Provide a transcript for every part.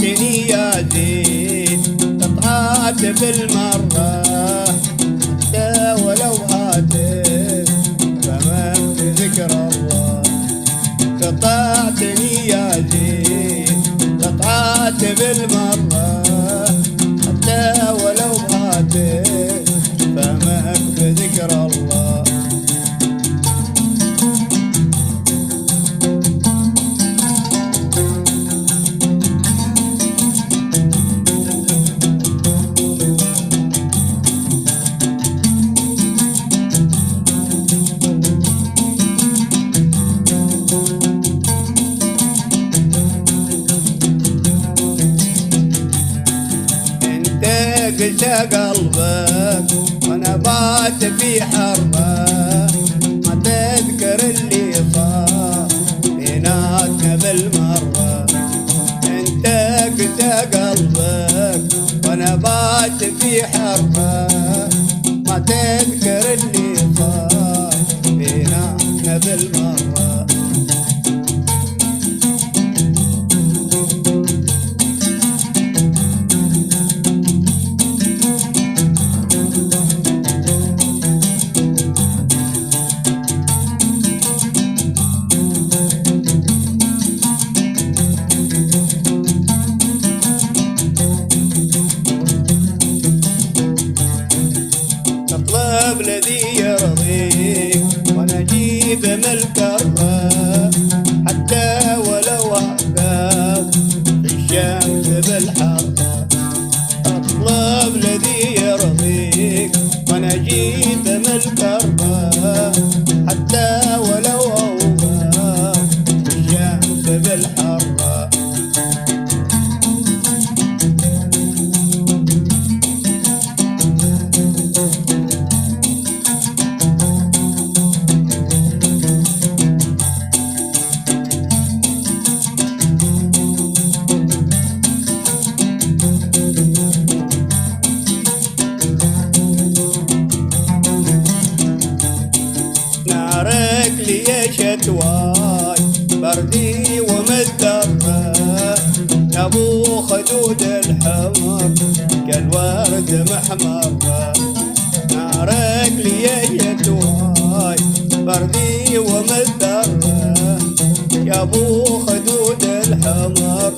قطعتني يا زين قطعت بالمرة حتى ولو هاتف فمن بذكر الله. قطعتني يا زين قطعت بالمرة حتى ولو هاتف فمك بذكر الله. قلت قلبك وانا بات في حربه ما تذكر اللي صار بيناتنا بالمره. انت قلت قلبك وانا بات في حربه ما تذكر اللي صار بيناتنا بالمره. الذي يرضيك وانا اجيب من الكرة حتى ولو احباب في الشمس بالحرة. اطلب الذي يرضيك وانا اجيب من الكرة حتى ولو احباب في الشمس بالحرة. نارك لي شتواي بردي ومدرة يا ابو خدود الحمر كالورد محمرة. نارك لي شتواي بردي ومدرة يا ابو خدود الحمر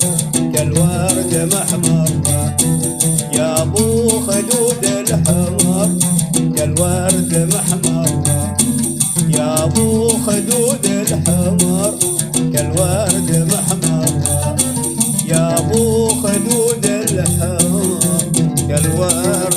كالورد محمرة. يا ابو خدود الحمر كالورد محمرة. يا ابو خدود الحمر كالورد محمرة. يا ابو خدود الحمر كالورد